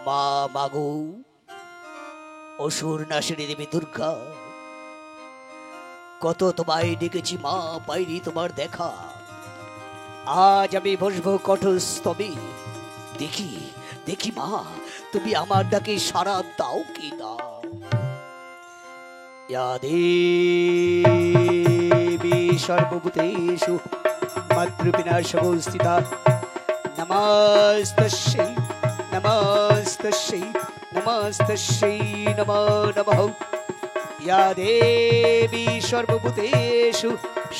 মা মাগো, অসুর নাশিনী দেবী দুর্গা, কত তোমায় ডেকেছি মা, পাইনি তোমার দেখা। আজ আমি বসবো কঠোস্তবে, দেখি দেখি মা তুমি আমার ডাকে সাড়া দাও কি না। ইয়া দেবী সর্বভূতেষু মাতৃবিনা সংস্থিতা, নমস্তস্যৈ নমস্তস্যৈ নমস্তস্যৈ নমো নমঃ। ইয়া দেবী সর্বভূতেষু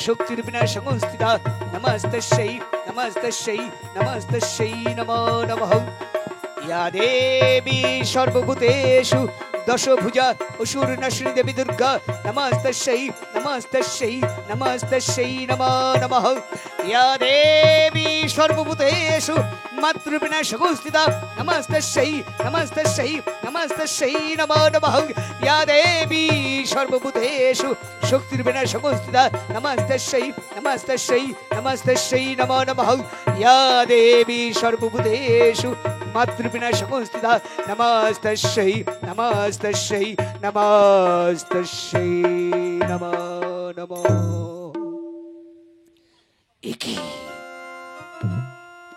শক্তির্বিনা সংস্থিতা, নমস্তস্যৈ নমস্তস্যৈ নমস্তস্যৈ নমো নমঃ। ইয়া দেবী সর্বভূতেষু দশভুজা অসুর নাশিনী দেবী দুর্গা, নমস্তস্যৈ নমস্তস্যৈ নমস্তস্যৈ নমো নমঃ। ইয়া দেবী সর্বভূতেষু মাতৃবিনা সংস্থিতা, নমস্তস্যৈ নমস্তস্যৈ নমস্তস্যৈ নমো নমঃ। ইয়া দেবী সর্বভূতেষু শক্তির্বিনা সংস্থিতা, নমস্তস্যৈ নমস্তস্যৈ নমস্তস্যৈ নমো নমঃ। ইয়া দেবী সর্বভূতেষু মাতৃবিনা সংস্থিতা, নমস্তস্যৈ নমস্তস্যৈ নমস্তস্যৈ নমো নমঃ। একি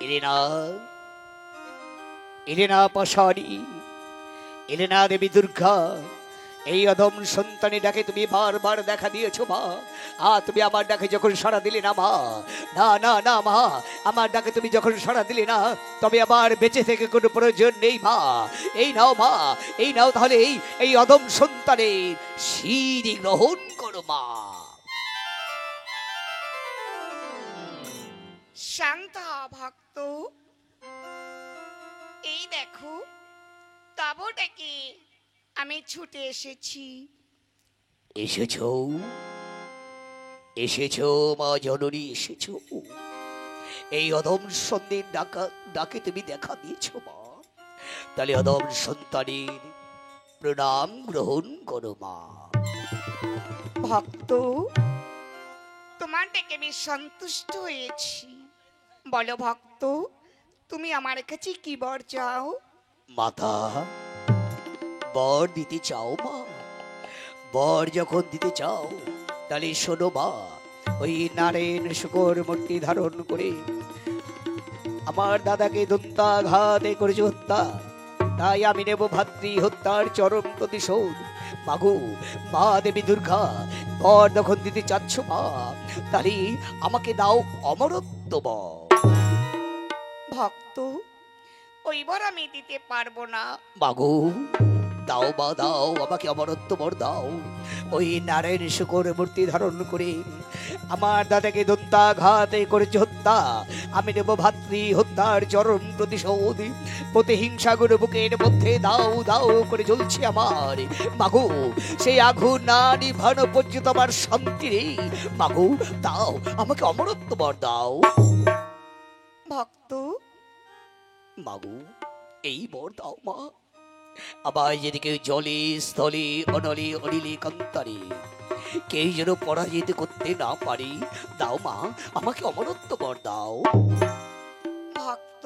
এলেনা, এলেনা পাশানি, এলেনা দেবী দুর্গা, এই অধম সন্তানী ডাকে তুমি বারবার দেখা দিয়েছো মা। তুমি আমার ডাকে যখন সাড়া দিলে না মা, না না না মা, আমার ডাকে তুমি যখন সাড়া দিলে না, তবে আবার বেঁচে থেকে কোনো প্রয়োজন নেই মা। এই নাও মা, এই নাও তাহলে এই অধম সন্তানের শির গ্রহণ করো মা। শান্ত হ ভক্ত, এই দেখো তব ডেকে আমি ছুটে এসেছি। এসেছো এসেছো মা জননী, এসেছো। এই অধম সন্তানের ডাকে তুমি দেখা দিয়েছো মা, তাহলে অধম সন্তানের প্রণাম গ্রহণ করো মা। ভক্ত, তোমার ডেকে আমি সন্তুষ্ট হয়েছি। বলো ভক্ত, তুমি আমার কাছে কি বর চাও? মাতা, বর দিতে চাও মা? বর যখন দিতে চাও তাহলে শোনো মা, ওই নারায়ণ শুকর মূর্তি ধারণ করে আমার দাদাকে দন্তাঘাতে করেছে হত্যা, তাই আমি নেব ভাতৃ হত্যার চরম প্রতিশোধ। মাগো, মা দেবী দুর্গা, বর যখন দিতে চাচ্ছ মা, তাহলে আমাকে দাও অমরত্ব বর। ভক্ত, ওই বর আমি দিতে পারবো না। মাগো, দাও বা দাও, আমাকে অমরত্ব বর দাও। ওই নারায়ণ শুকর মূর্তি ধারণ করে আমার দাদাকে দন্তাঘাতে করেছে হত্যা, আমি নেব ভাতৃ হত্যার চরম প্রতিশোধ। প্রতিহিংসাগুণ বুকের মধ্যে দাও দাও করে জ্বলছে আমার। মাগো, সেই আগুন না নিভানো পর্যন্ত আমার শান্তি নেই। মাগো, দাও আমাকে অমরত্ব বর দাও। ভক্ত, মাগো, এই বর দাও মা। আবার যেদিকে জলে স্থলে অনলে অনিলে কান্তারে কেউ যেন পরাজিত করতে না পারি, দাও মা আমাকে অমরত্ব বর দাও। ভক্ত,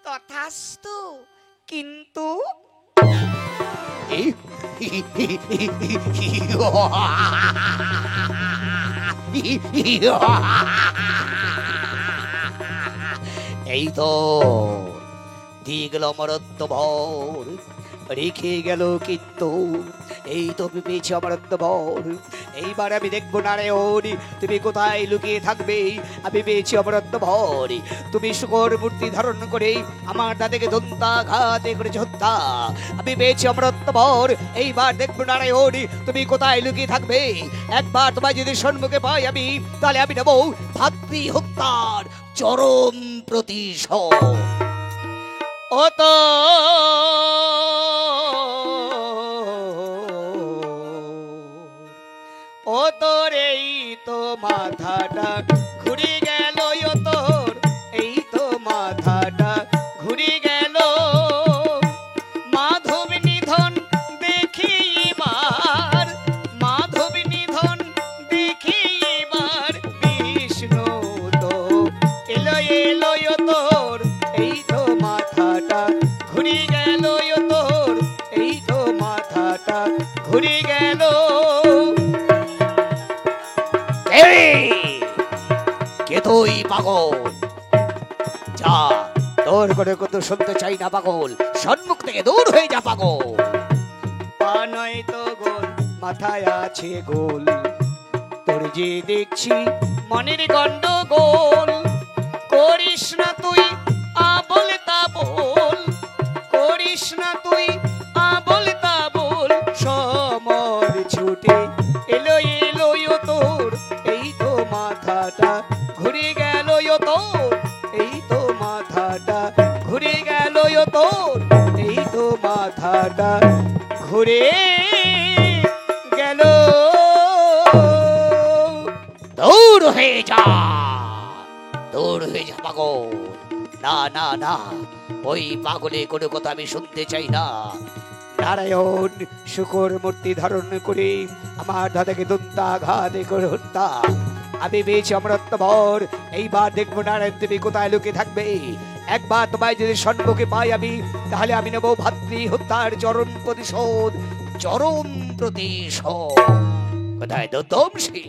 তথাস্তু, কিন্তু এই তো দিয়ে গেল অমরত্ব ভর, রেখে গেল কিন্তু এই তো পেয়েছি অমরত্ব ভর। এইবার আমি দেখবো নারায়ণ তুমি কোথায় লুকিয়ে থাকবে। আমি পেয়েছি অমরত্ব ভর, তুমি শুকর মূর্তি ধারণ করে আমার দাদাকে দন্তাঘাতে করেছ হত্যা, আমি পেয়েছি অমরত্ব ভর। এইবার দেখবো নারায়ণ তুমি কোথায় লুকিয়ে থাকবে। একবার তোমায় যদি সম্মুখে পাই আমি, তাহলে আমি নেব ভাতৃ হত্যার চরম প্রতিশোধ। ও তো ও তোর এই তো মাথাটা ঘুরে গেল, ও তোর এই তো মাথাটা ঘুরে গেল। মাধব নিধন দেখি এবার, মাধব নিধন দেখি এবার, বিষ কে তুই পাগল? যা, তোর করে কত শুনতে চাই না পাগল, সম্মুখ থেকে দূর হয়ে যা পাগল। পা নয় তো গোল, মাথায় আছে গোল, তোর যে দেখছি মনের গন্ডগোল। করিস না তুই আবল তাবল, করিস না তুই আবল তাবল, সমর ছুটে এলো এলো তোর, এই তো মাথাটা ঘুরে গেল তোর, এই তো মাথাটা ঘুরে গেল তোর, এই তো মাথাটা ঘুরে গেল। দূর হয়ে যা, দূর হয়ে যা পাগল। না না না, ওই পাগলে কোনো কথা আমি শুনতে চাই না। নারায়ণ শুকর মূর্তি ধারণ করে আমার দাদাকে দন্তাঘাত করে হত্যা। আমি পেয়েছি অমরত্ব ভর, এইবার দেখবো নারায়ণ তুমি কোথায় লুকিয়ে থাকবে। একবার তোমায় যদি সম্মুখে পাই আমি, তাহলে আমি নেবো ভাতৃ হত্যার চরম প্রতিশোধ, চরম প্রতিশোধ। কোথায় দন্তবংশী?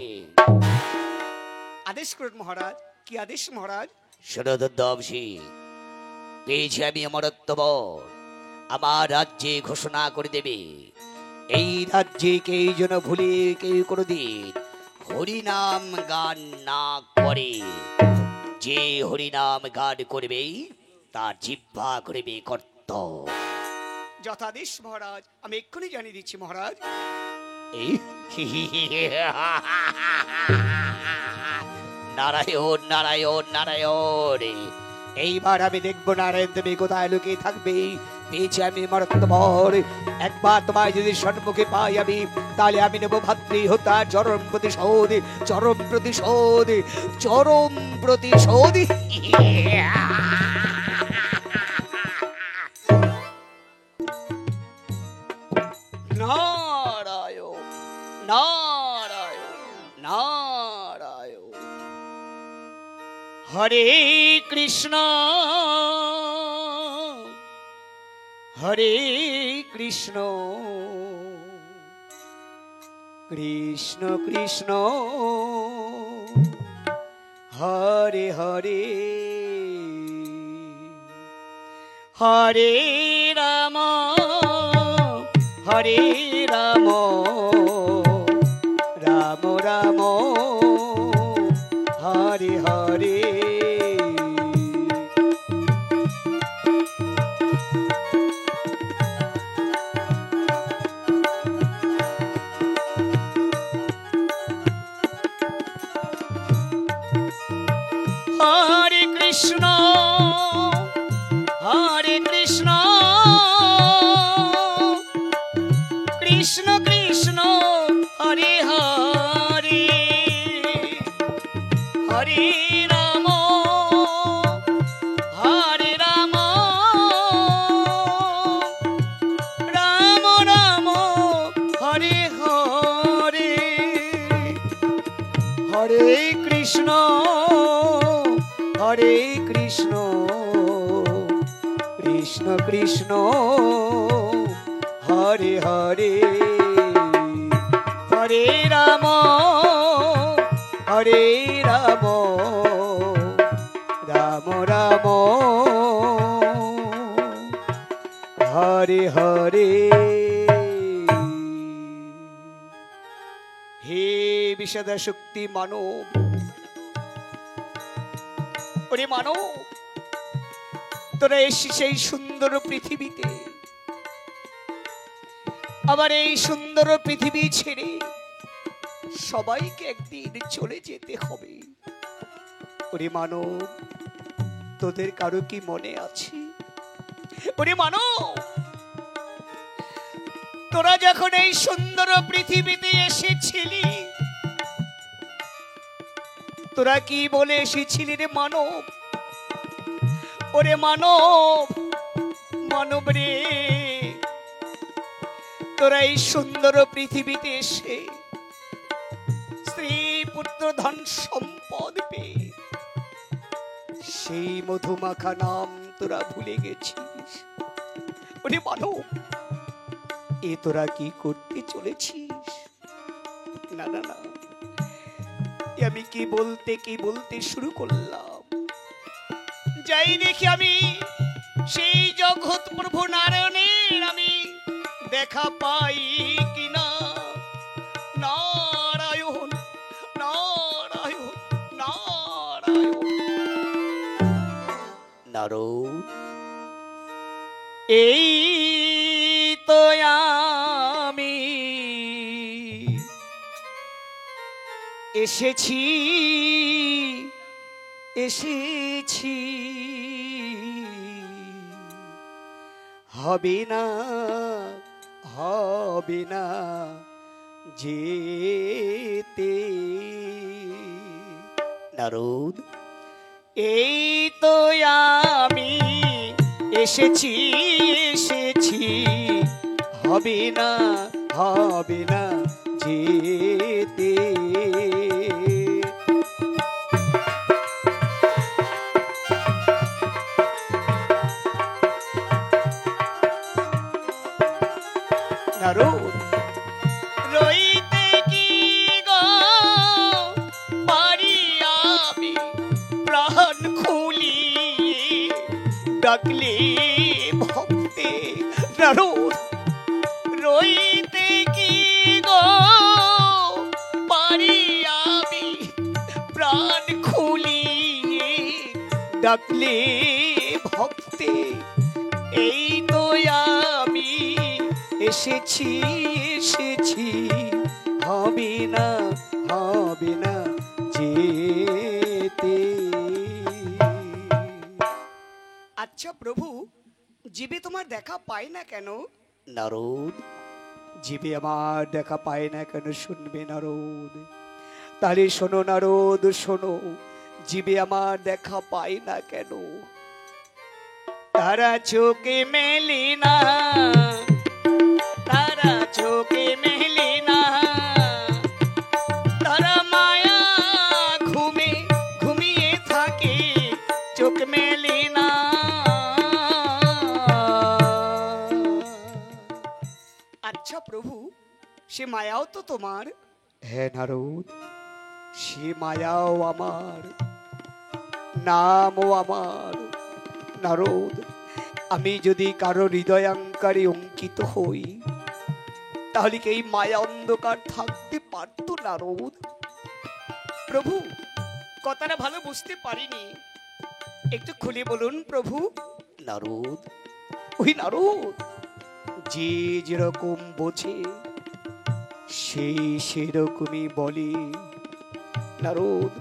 আদেশ করুন মহারাজ। কি আদেশ মহারাজ? শোনো দন্তবংশী, পেয়েছি আমি অমরত্ব ভর, আমার রাজ্যে ঘোষণা করে দেবে, এই রাজ্যে কেউ যেন ভুলে কেউ কোনোদিন হরিনাম গান না করে। যে হরিনাম গান করবে তার জিহ্বা করবে কর্ত। যথাদেশ মহারাজ, আমি এক্ষুনি জানিয়ে দিচ্ছি মহারাজ। এই নারায়ণ নারায়ণ নারায়ণ, এইবার আমি দেখবো নারায়ণ তুমি কোথায় লুকিয়ে থাকবে। পেয়েছি আমি মরত্বভর, একবার তোমায় যদি সম্মুখে পাই আমি, তাহলে আমি নেবো ভাতৃ হত্যার চরম প্রতিশোধ, চরম প্রতিশোধ, চরম প্রতিশোধ। নারায়ণ নারায়ণ নারায়ণ। হরে কৃষ্ণ হরে কৃষ্ণ কৃষ্ণ কৃষ্ণ হরে হরে, হরে রাম হরে রাম, রাম রাম হরে হরে। হরে কৃষ্ণ হরে কৃষ্ণ কৃষ্ণ কৃষ্ণ হরে হরে, হরে রাম হরে রাম, রাম রাম হরে হরে। হরে কৃষ্ণ হরে কৃষ্ণ কৃষ্ণ কৃষ্ণ হরে হরে, হরে রাম হরে রাম, রাম রাম হরে হরে। হে বিষাদ শক্তি মানব, ওরে মানব, তোরা এসেছিস সেই সুন্দর পৃথিবীতে, আবার এই সুন্দর পৃথিবী ছেড়ে সবাইকে একদিন চলে যেতে হবে। ওরে মানব, তোদের কারো কি মনে আছে? ওরে মানব, তোরা যখন এই সুন্দর পৃথিবীতে এসেছিলি, তোরা কি বলে এসেছিলি রে মানব? ওরে মানব, মানব রে, তোরা এই সুন্দর পৃথিবীতে এসে স্ত্রী পুত্র ধন সম্পদ পেয়ে সেই মধুমাখা নাম তোরা ভুলে গেছিস। ওরে মানব, এ তোরা কি করতে চলেছিস? না না না, এ আমি কি বলতে শুরু করলাম, যাই দেখি আমি সেই জগৎ প্রভু নারায়ণের আমি দেখা পাই কিনা। নারায়ণ নারায়ণ নারায়ণ। নারদ, এই তো আমি এসেছি এসেছি, হবে না হবে না যেতে। নারদ, এই তো আমি এসেছি এসেছি, হবে না যেতে। নারদ, রইতে কি গো পারি আমি প্রাণ খুলি, ডাকলে ভক্তে। নারদ, রইতে কি গো পারি আমি প্রাণ খুলি, ডাকলে ভক্তে। এই তো আমি এসেছি এসেছি, হবে না যেতে। আচ্ছা প্রভু, জীবে তোমার দেখা পায় না কেন? নারদ, জীবে আমার দেখা পায় না কেন শুনবে নারদ? তাহলে শোনো নারদ শোনো, জীবে আমার দেখা পায় না কেন? তারা চোখে মেলি না, তারা চোখে মেলি না, তারা মায়া ঘুমে ঘুমিয়ে থাকে, চোখ মেলি না। আচ্ছা প্রভু, সে মায়াও তো তোমার? হ্যাঁ নারদ, সে মায়াও আমার, নামও আমার। নারদ, আমি যদি কারো হৃদয়াঙ্কারে অঙ্কিত হই, তাহলে কি এই মায়া অন্ধকার থাকতে পারত নারদ? প্রভু, কথাটা ভালো বুঝতে পারিনি, একটু খুলে বলুন প্রভু। নারদ, ওই নারদ, যে যেরকম বোঝে সেই সেরকমই বলে। নারদ,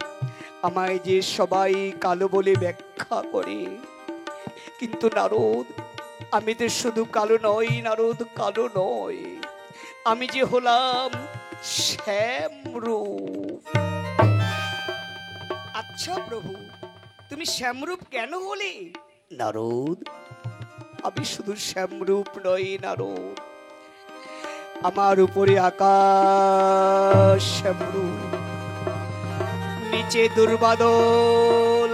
আমায় যে সবাই কালো বলে ব্যাখ্যা করে, কিন্তু নারদ আমি তো শুধু কালো নই নারদ, কালো নয়, আমি যে হলাম শ্যামরূপ। আচ্ছা প্রভু, তুমি শ্যামরূপ কেন হলে? নারদ, আমি শুধু শ্যামরূপ নই নারদ, আমার উপরে আকাশ শ্যামরূপ, নিচে দুর্বাদল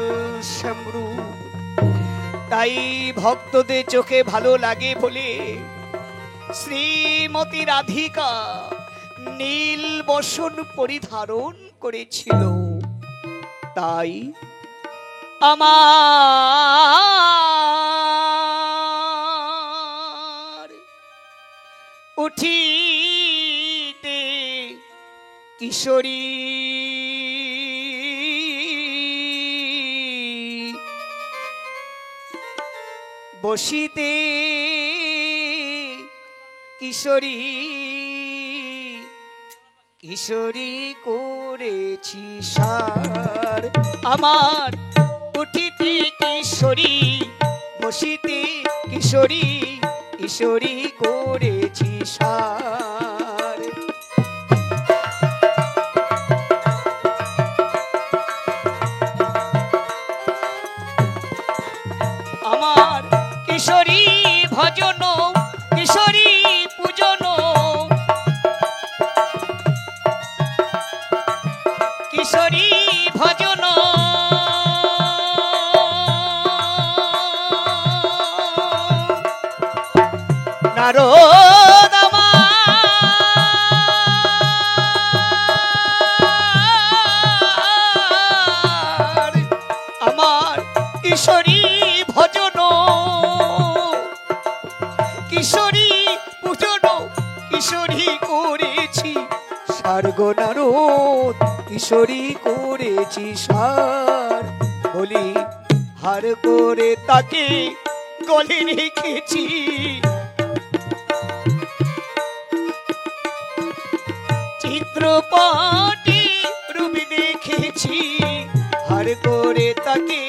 শ্যামরূপ। তাই ভক্তদের চোখে ভালো লাগে বলে শ্রীমতী রাধিকা নীল বসন পরিধারণ করেছিল। তাই আমার উঠিতে কিশোরী, বসিতে কিশোরী, কিশোরী করেছি সার। আমার উঠিতে কিশোরী, বসিতে কিশোরী, কিশোরী করেছি সার। আমার কিশোরী ভজন, কিশোরী পূজন, কিশোরী ভজন, নারদ আমার কিশোরী ভজন, কিশোরী পূজন, কিশোরী করেছি সার্গ নারদ, কিশোরী করেছি সার। বলি হার করে তাকে গলে রেখেছি, চিত্রপটে রূপ দেখেছি, হার করে তাকে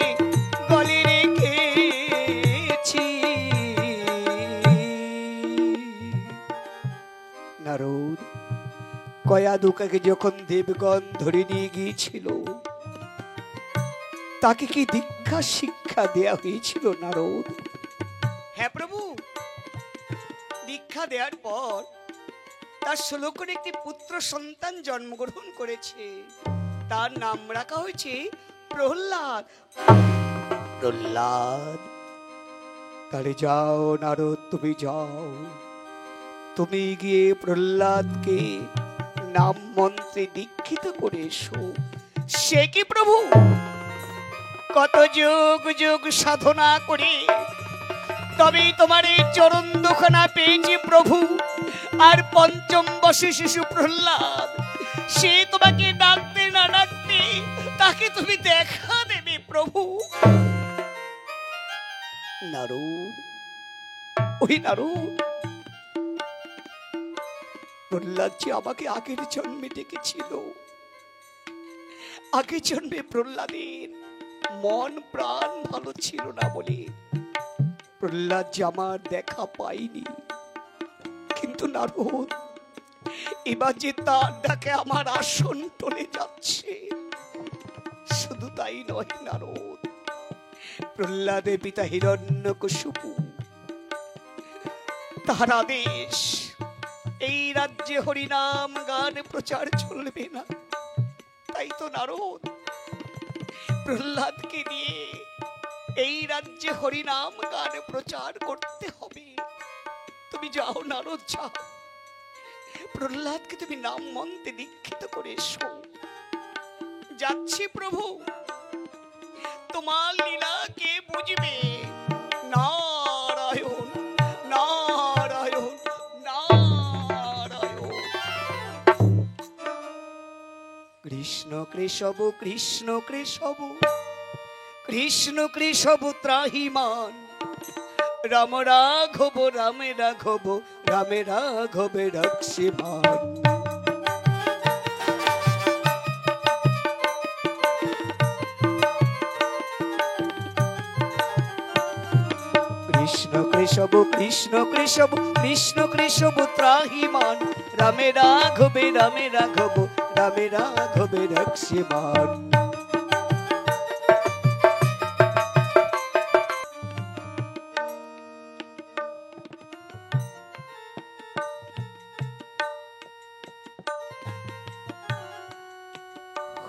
গলে রেখেছি। নারদ কয়াদুকাকে যখন দেবগণ ধরে নিয়ে গিয়েছিল, তাকে কি দীক্ষা শিক্ষা দেয়া হয়েছিল নারদ? হ্যাঁ প্রভু, দীক্ষা দেওয়ার পর তার 16 করে একটি পুত্র সন্তান জন্মগ্রহণ করেছে। তার নাম রাখা হয়েছে প্রহ্লাদ। প্রহ্লাদ, তাহলে যাও নারদ, তুমি যাও, তুমি গিয়ে প্রহ্লাদকে নাম মন্ত্রে দীক্ষিত করে এসো। সে কি প্রভু, কত যুগ যুগ সাধনা করে তবে তোমার এই চরণ দুখানা পেয়েছি প্রভু। আর পঞ্চম বর্ষে শিশু প্রহ্লাদ, সে তোমাকে ডাকতে না ডাকতে তাকে তুমি দেখা দেবে প্রভু। নারদ, ওই নারদ, প্রহ্লাদ যে আমাকে আগের জন্মে ডেকেছিল, আগের জন্মে প্রহ্লাদের মন প্রাণ ভালো ছিল না বলে প্রহ্লাদ যে আমার দেখা পাইনি। কিন্তু নারদ, এবার যে তার ডাকে আমার আসন টলে যাচ্ছে, শুধু তাই নয় নারদ, প্রহ্লাদের পিতা হিরণ্যকশিপু, তার আদেশ এই রাজ্যে হরিনাম গান প্রচার চলবে না। তাই তো নারদ, প্রহ্লাদকে দিয়ে এই রাজ্যে হরিনাম গান প্রচার করতে হবে। তুমি যাও নারদ, যাও, প্রহ্লাদকে তুমি নাম মন্ত্রে দীক্ষিত করে এসো। যাচ্ছি প্রভু, তোমার লীলা কে বুঝবে? নারায়ণ নারায়ণ নারায়ণ। কৃষ্ণ কেশব কৃষ্ণ কেশব, কৃষ্ণ কেশব ত্রাহিমাণ, রাম রাঘব রামে রাঘব, রামে রাঘবে রক্ষিমাণ। কৃষ্ণ কেশব কৃষ্ণ কেশব, কৃষ্ণ কেশব ত্রাহিমাণ, রামে রাঘবে রামে রাঘব, রামে রাঘবে রক্ষিমাণ।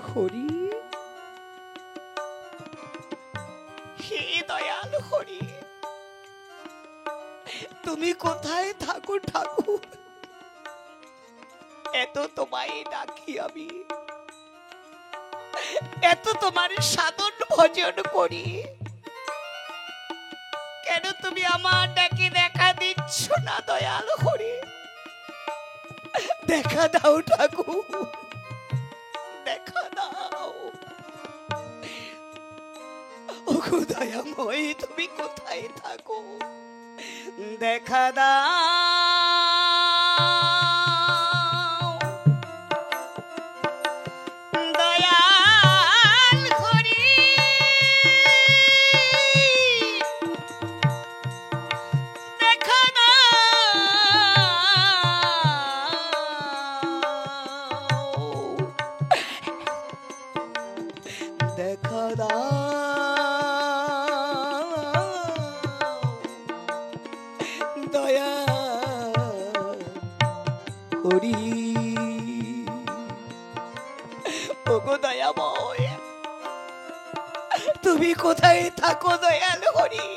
হরি, হে দয়াল হরি, তুমি কোথায় থাকো ঠাকুর? এত তোমায় ডাকি আমি, এত তোমার সাধন ভজন করি, কেন তুমি আমার ডাকে দেখা দিচ্ছ না দয়াল হরি? দেখা দাও ঠাকুর, দেখা দাও। ওগো দয়াময়, তুমি কোথায় থাকো? দেখা দাও দয়াল হরি, দেখা দাও, দেখা দাও দয়া হরি। ওগো দয়াময়, তুমি কোথায় থাকো দয়াল হরি?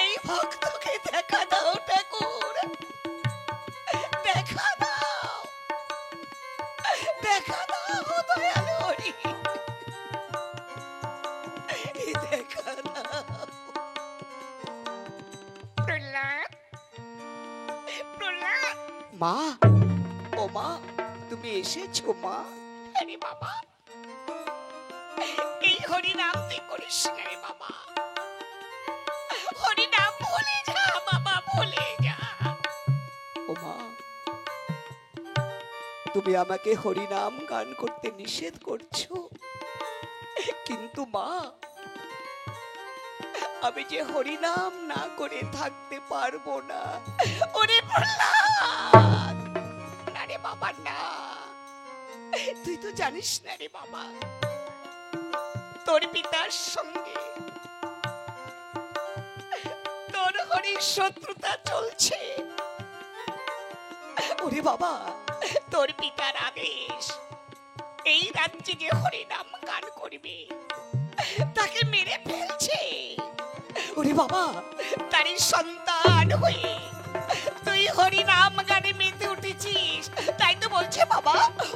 এই ভক্তকে দেখা দাও ঠাকুর, দেখা দাও, দেখা দাও দয়াল হরি। মা, ও মা, তুমি এসেছো মা? আরে বাবা, এই হরি নাম তুই করিস না রে বাবা। হরি নাম ভুলে যা বাবা, ভুলে যা। ও মা, তুমি আমাকে হরিনাম গান করতে নিষেধ করছো, কিন্তু মা, আমি যে হরিনাম না করে থাকতে পারবো না। ওরে প্রহ্লাদ, না রে বাবা না। তুই তো জানিস না রে বাবা, তোর পিতার সঙ্গে তোর হরির শত্রুতা চলছে। ওরে বাবা, তোর পিতার আদেশ, এই রাজ্যে যে হরিনাম গান করবে তাকে মেরে ফেলছে। ওরে বাবা, তারই সন্তান হয়ে তুই হরিনাম গানে মেতে উঠেছিস, তাই তো বলছে বাবা,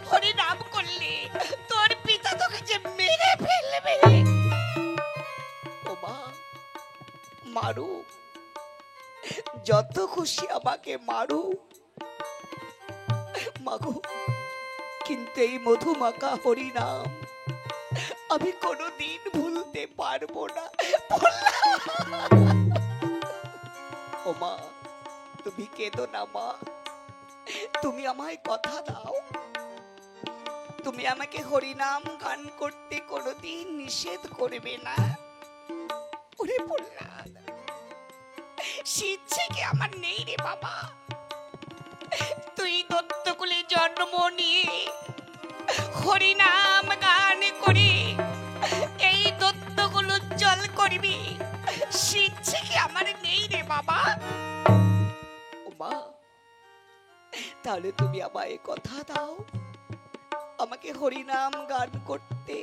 হরিনাম করলে তোর পিতা তোকে যে মেরে ফেলবে। ও মা, মারু, যত খুশি আমাকে মারু মাগো, কিন্তু এই মধুমাখা হরিনাম আমি কোনোদিন ভুলতে পারবো না। ও মা, তুমি কেঁদো না মা, তুমি আমায় কথা দাও, তুমি আমাকে হরিনাম গান করতে কোনোদিন নিষেধ করবে না। ওরে প্রহ্লাদ, শিক্ষে কি আমার নেই রে বাবা। তুই দত্তকুলে জন্ম নিয়ে হরিনাম গান করে এই দত্তকুল উজ্জ্বল করবি, শিক্ষে কি আমার নেই রে বাবা। ও মা, তাহলে তুমি আমায় কথা দাও, আমাকে হরিনাম গান করতে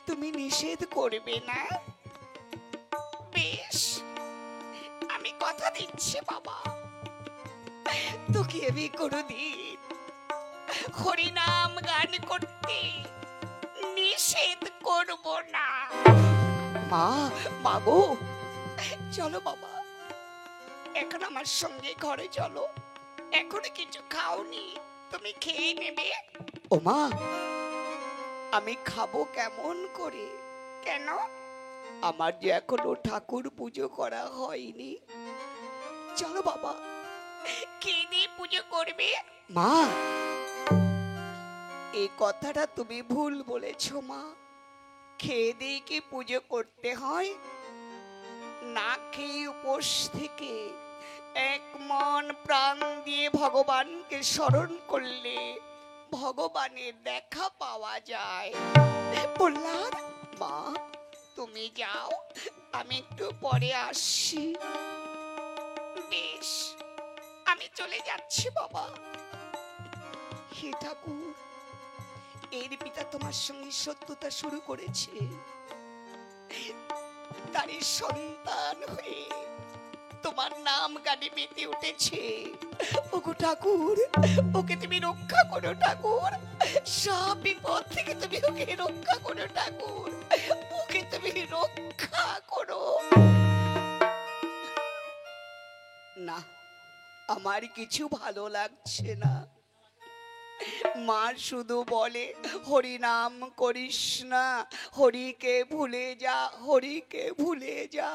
তুমি নিষেধ করবে না। বেশ, আমি কথা দিচ্ছি বাবা, তোকে আমি কোনোদিন হরিনাম গান করতে নিষেধ করব না। মা, মাগো, চলো বাবা, এখন আমার সঙ্গে ঘরে চলো, এখনো কিছু খাওনি, তুমি খেয়ে নেবে। ও মা, আমি খাবো কেমন করে? কেন? আমার যে এখনো ঠাকুর পুজো করা হয়নি। চলো বাবা। খেয়ে দিয়ে পুজো করবে? মা, এই কথাটা তুমি ভুল বলেছো মা, খেয়ে দিয়ে কি পুজো করতে হয়? না খেয়ে উপোস থেকে এক মন প্রাণ দিয়ে ভগবানকে স্মরণ করলে ভগবানের দেখা পাওয়া যায়। বললাম মা, তুমি যাও, আমি একটু পরে আসছি। বেশ, আমি চলে যাচ্ছি বাবা। হে ঠাকুর, এর পিতা তোমার সঙ্গে সত্যতা শুরু করেছে, তারই সন্তান হয়ে তোমার নাম গানে মেতে উঠেছে। ওগো ঠাকুর, ওকে তুমি রক্ষা করো ঠাকুর, সব বিপদ থেকে তুমি ওকে রক্ষা করো ঠাকুর, ওকে তুমি রক্ষা করো। না, আমার কিছু ভালো লাগছে না। মা শুধু বলে হরিনাম করিস না, হরিকে ভুলে যা, হরিকে ভুলে যা,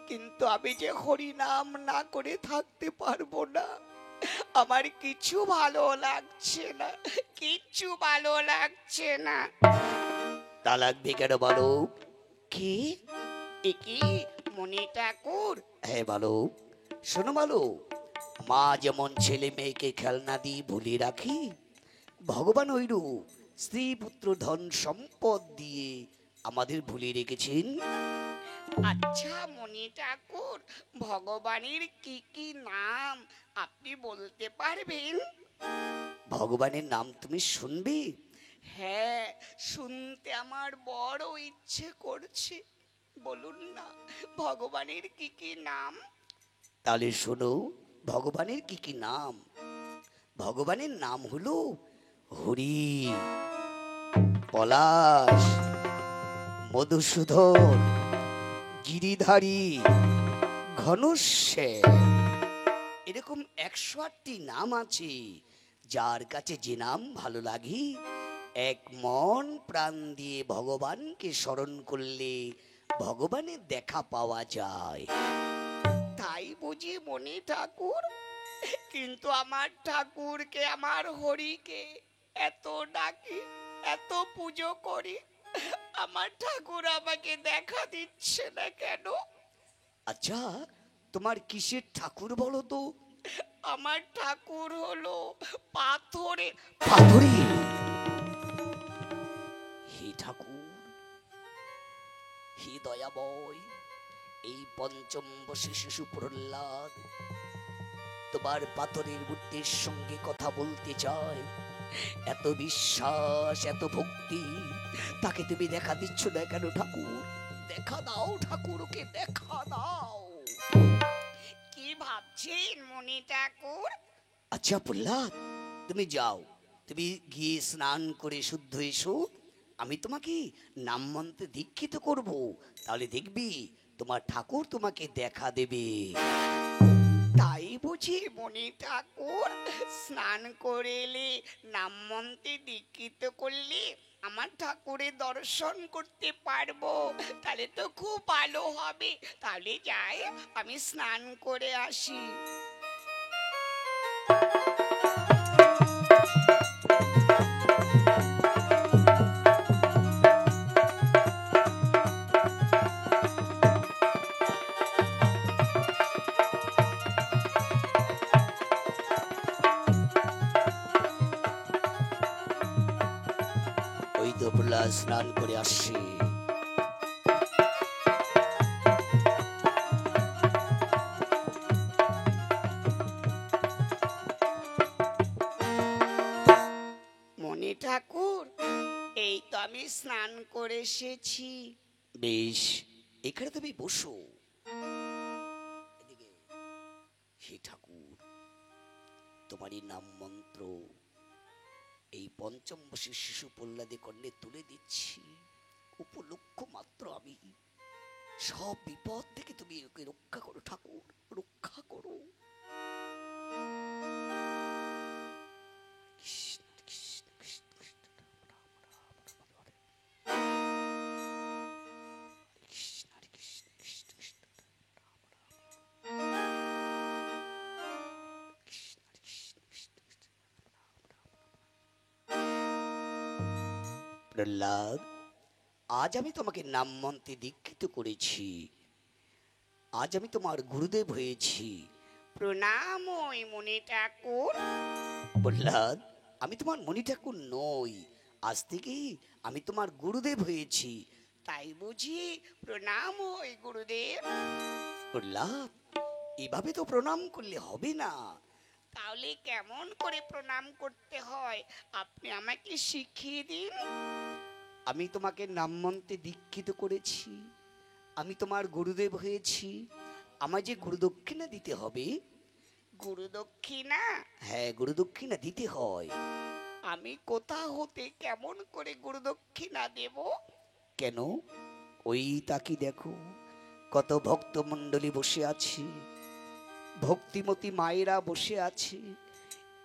কিন্তু আমি যে হরিনাম না করে থাকতে পারবো না। আমার কিছু ভালো লাগছে না, কিচ্ছু ভালো লাগছে না। তা লাগবে কেন বলো? কি কি মনি ঠাকুর? হ্যাঁ বলো। শোনো বলো, মা যেমন ছেলে মেয়েকে খেলনা দিয়ে ভুলে রাখি, ভগবান ওইরূপ স্ত্রী পুত্র ধন সম্পদ দিয়ে আমাদের ভুলে রেখেছেন। আচ্ছা মনি ঠাকুর, ভগবানের কি কি নাম আপনি বলতে পারবেন? ভগবানের নাম তুমি শুনবে? হ্যাঁ, শুনতে আমার বড় ইচ্ছে করছে। বলুন না, ভগবানের কি কি নাম? তাহলে শোনো ভগবানের কি কি নাম। ভগবানের নাম হলো হরি, পলাশ, মধুসূদন, গিরিধারী, ঘনশ্যাম। এরকম 108টি নাম আছে, যার কাছে যে নাম ভালো লাগে এক মন প্রাণ দিয়ে ভগবানকে স্মরণ করলে ভগবানের দেখা পাওয়া যায়। তাই বুঝি মনি ঠাকুর? কিন্তু আমার ঠাকুরকে, আমার হরিকে এত ডাকি, এত পুজো করি, আমার ঠাকুর আমাকে দেখা দিচ্ছে না কেন? আচ্ছা, তোমার কিসের ঠাকুর বলো তো? আমার ঠাকুর হলো পাথরে। পাথরে? হে ঠাকুর, হে দয়াময়, এই পঞ্চম বর্ষে শিশু প্রহ্লাদ তোমার পাথরের বুদ্ধির সঙ্গে কথা বলতে চায়। এত বিশ্বাস, এত ভক্তি, তাকে তুমি দেখা দিচ্ছ না কেন ঠাকুর? দেখা দাও ঠাকুর, ওকে দেখা দাও। কি ভাবছেন মনি ঠাকুর? আচ্ছা প্রহ্লাদ, তুমি যাও, তুমি গিয়ে স্নান করে শুদ্ধ এসো, আমি তোমাকে নাম মন্ত্রে দীক্ষিত করব, তাহলে দেখবি তোমার ঠাকুর তোমাকে দেখা দেবে। তাই বুঝি মনি ঠাকুর? স্নান করে এলে, নাম মন্ত্রে দীক্ষিত করলে আমার ঠাকুরের দর্শন করতে পারবো, তাহলে তো খুব ভালো হবে। তাহলে যাই, আমি স্নান করে আসি। ওই তো প্রহ্লাদ স্নান করে আসছে। মনি ঠাকুর, এই তো আমি স্নান করে এসেছি। বেশ, এখানে তুমি বসো। এদিকে। হে ঠাকুর, তোমারই নাম মন্ত্র এই পঞ্চম বর্ষের শিশু প্রহ্লাদে কর্ণে তুলে দিচ্ছি, উপলক্ষ মাত্র আমি। সব বিপদ থেকে তুমি ওকে রক্ষা করো ঠাকুর, রক্ষা করো। কৃষ্ণ কৃষ্ণ কৃষ্ণ কৃষ্ণ রাম রাম রাম হরে কৃষ্ণ হরে কৃষ্ণ কৃষ্ণ কৃষ্ণ রাম রাম কৃষ্ণ হরে কৃষ্ণ কৃষ্ণ কৃষ্ণ রাম রাম। প্রহ্লাদ, আজ আমি তোমাকে নাম মন্ত্রে দীক্ষিত করেছি, আজ আমি তোমার গুরুদেব হয়েছি। প্রণাম ওই মনি ঠাকুর। প্রহ্লাদ, আমি তোমার মনি ঠাকুর নই, আজ থেকে আমি তোমার গুরুদেব হয়েছি। তাই বুঝি? প্রণাম ওই গুরুদেব। প্রহ্লাদ, এভাবে তো প্রণাম করলে হবে না। তাহলে কেমন করে প্রণাম করতে হয় আপনি আমাকে শিখিয়ে দিন। আমি তোমাকে নাম মন্ত্রে দীক্ষিত করেছি, আমি তোমার গুরুদেব হয়েছি, আমায় যে গুরুদক্ষিণা দিতে হবে। গুরুদক্ষিণা? হ্যাঁ, গুরুদক্ষিণা দিতে হয়। আমি কোথা হতে কেমন করে গুরুদক্ষিণা দেব? কেন? ওই তাকি দেখো, কত ভক্ত মণ্ডলী বসে আছে, ভক্তিমতী মায়েরা বসে আছে,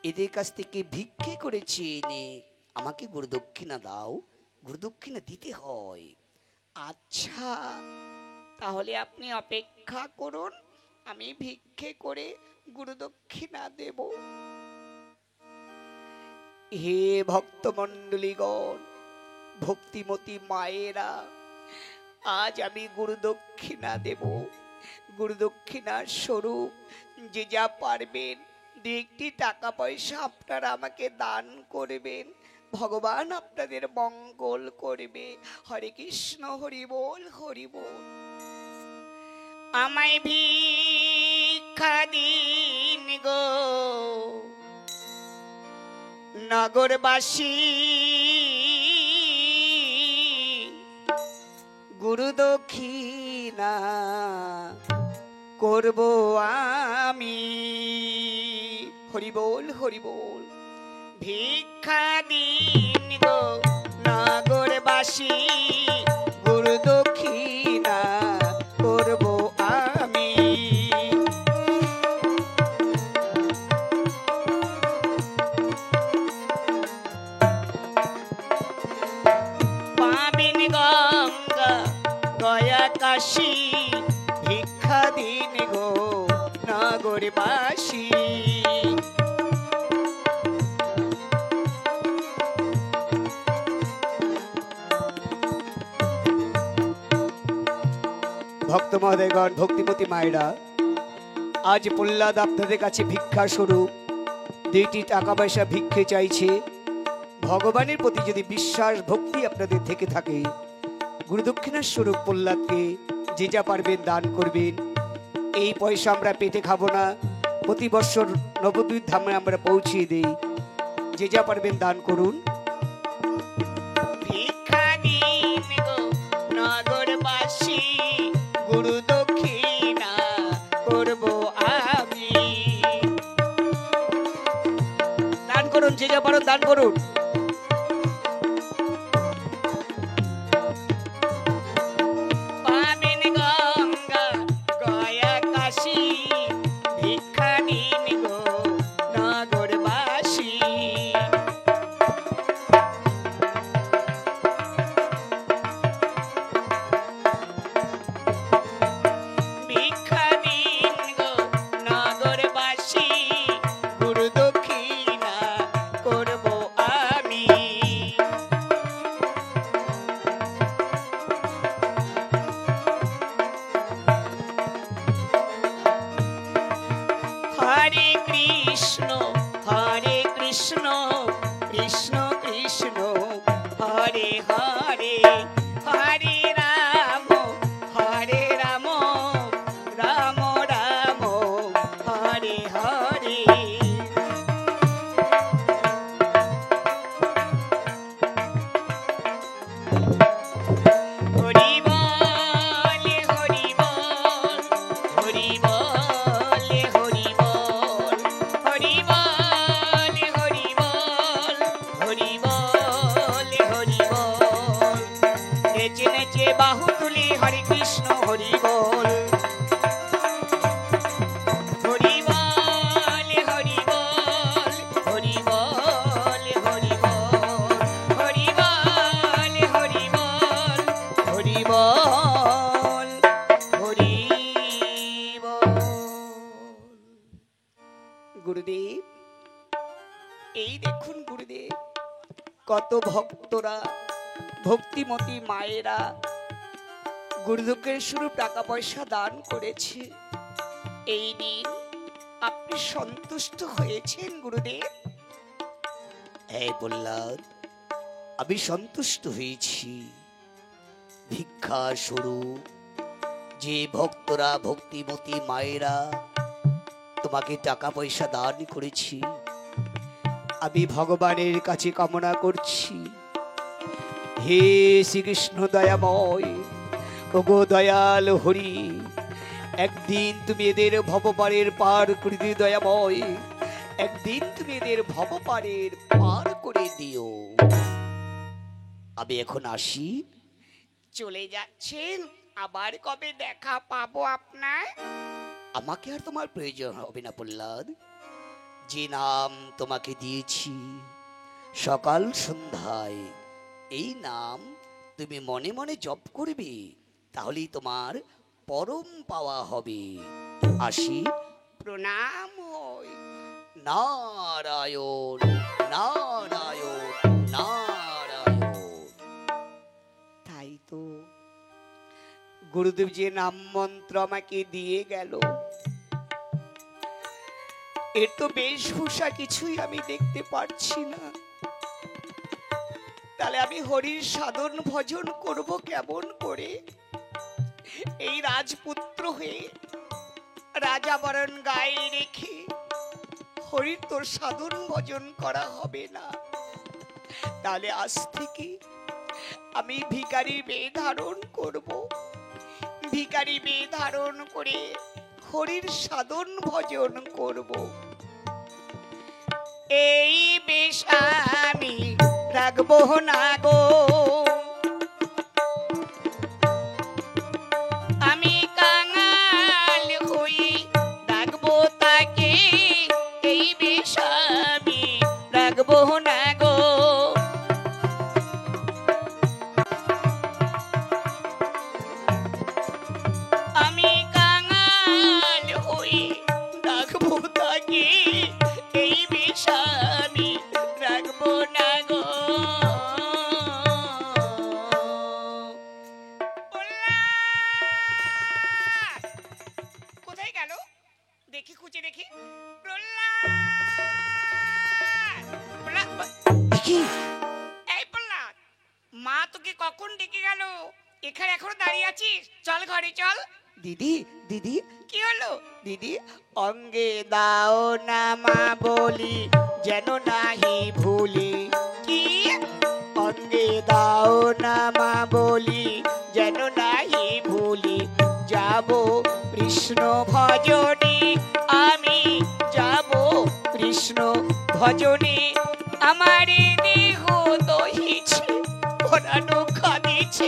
এদের কাছ থেকে ভিক্ষে করেছি এনে আমাকে গুরুদক্ষিণা দাও, গুরুদক্ষিণা দিতে হয়। আচ্ছা, তাহলে আপনি অপেক্ষা করুন, আমি ভিক্ষে করে গুরুদক্ষিণা দেব। হে ভক্তমণ্ডলীগণ, ভক্তিমতী মায়েরা, আজ আমি গুরুদক্ষিণা দেব। গুরুদক্ষিণার স্বরূপ যে যা পারবেন, দু একটি টাকা পয়সা আপনারা আমাকে দান করবেন, ভগবান আপনাদের মঙ্গল করবে। হরে কৃষ্ণ, হরি বল, হরি বল। আমায় ভিক্ষা দিন গো নগরবাসী, গুরুদক্ষিণা করব আমি। হরি বল, হরি বল। ভিক্ষা দিন গো নগরবাসী, গুরুদক্ষিণা করব আমি। বাসি ভিক্ষা দিন গো নগরবাসী। ভক্ত মহোদয়গণ, ভক্তিমতী মায়েরা, আজ প্রহ্লাদ আপনাদের কাছে ভিক্ষা স্বরূপ 2টি টাকা পয়সা ভিক্ষে চাইছে। ভগবানের প্রতি যদি বিশ্বাস ভক্তি আপনাদের থেকে থাকে, গুরুদক্ষিণার স্বরূপ প্রহ্লাদকে যে যা পারবেন দান করবেন। এই পয়সা আমরা পেটে খাবো না, প্রতি বছর নবদ্বীপ ধামে আমরা পৌঁছিয়ে দিই। যে যা পারবেন দান করুন। ভিক্ষা দিন গো নগরবাসী, গুরু দক্ষিণা করব আমি। দান করুন, যে যা পারেন দান করুন। পাবেন গঙ্গা গয়া কাশী, ভিক্ষা দিন গো নগরবাসী। ভিক্ষা দিন গো নগরবাসী, গুরু দক্ষিণা করব আমি। হরে কৃষ্ণ কৃষ্ণ কৃষ্ণ হরে হরে, হরে রাম রাম রাম হরে হরে। হরি বল হরি বল, হরি বল হরি বল, হরি বল হরি বল, হরি বল হরি বল। নেচে নেচে বাহু তুলি হরে কৃষ্ণ হরি বল। হরি বল হরি বল, হরি বল হরি বল, হরি বল হরি বল, হরি বল হরি বল। গুরুদেব, এই দেখুন গুরুদেব, কত ভক্তরা, ভক্তিমতী মায়েরা গুরুদক্ষের স্বরূপ টাকা পয়সা দান করেছে। এই দিন আপনি সন্তুষ্ট হয়েছেন গুরুদেব? হ্যাঁ প্রহ্লাদ, আমি সন্তুষ্ট হয়েছি। ভিক্ষা স্বরূপ যে ভক্তরা, ভক্তিমতী মায়েরা তোমাকে টাকা পয়সা দান করেছি, আমি ভগবানের কাছে কামনা করছি, হে শ্রীকৃষ্ণ দয়াময়, ওগো দয়াল হরি, একদিন তুমি এদের ভবপারের পার করে দিও দয়াময়, একদিন তুমি এদের ভবপারের পার করে দিও। আমি এখন আসি। চলে যাচ্ছেন, আবার কবে দেখা পাবো আপনার? আমাকে আর তোমার প্রয়োজন হবে না প্রহ্লাদ। যে নাম তোমাকে দিয়েছি সকাল সন্ধ্যায়, এই নাম তুমি মনে মনে জপ করবে, তাহলেই তোমার পরম পাওয়া হবে। আসি। প্রণাম হয়। নারায়ণ নারায়ণ নারায়ণ। তাই তো গুরুদেব যে নাম মন্ত্র আমাকে দিয়ে গেল, এর তো বেশভূষা কিছুই আমি দেখতে পারছি না। তাহলে আমি হরির সাধন ভজন করব কেমন করে? এই রাজপুত্র হয়ে রাজা বরণ গায়ে রেখে হরির তোর সাধন ভজন করা হবে না। তাহলে আজ থেকে আমি ভিখারি বেশ ধারণ করব, ভিখারি বেশ ধারণ করে হরির সাধন ভজন করব। এই বেশ আমি রাখবো না গো, আমি কাঙাল হই রাখবো তাকে, এই বেশ আমি রাখবো না গো। এখানে এখনো দাঁড়িয়ে আছিস? চল ঘরে চল। দিদি দিদি কি হলো? দিদি, অঙ্গে দাও না মা বলি, যেন নাহি ভুলি। কি? অঙ্গে দাও না মা বলি, যেন নাহি ভুলি। যাব কৃষ্ণ ভজনে, আমি যাব কৃষ্ণ ভজনে। আমার দেহ দহিছে, পরানো কাঁদিছে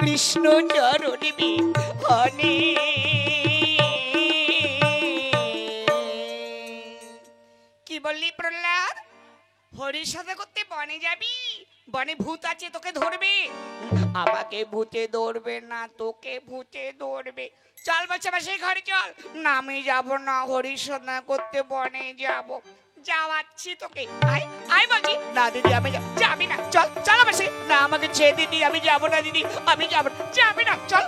কৃষ্ণ চরণে বিহনে। কি বললি প্রহ্লাদ? হরির সাথে করতে বনে যাবি? বনে ভূত আছে, তোকে ধরবে। আমাকে ভূতে ধরবে না, তোকে ভূতে ধরবে। চল বাচ্চা সেই ঘরে চল। না আমি যাব না, হরির সাধনা করতে বনে যাব। যাওয়াচ্ছি তোকে, আয় আয় বলছি। না দিদি আমি যাবি না? চল চল আমার সাথে। না, আমাকে ছেড়ে দিদি, আমি যাব না দিদি, আমি যাব না। যাবি না? চল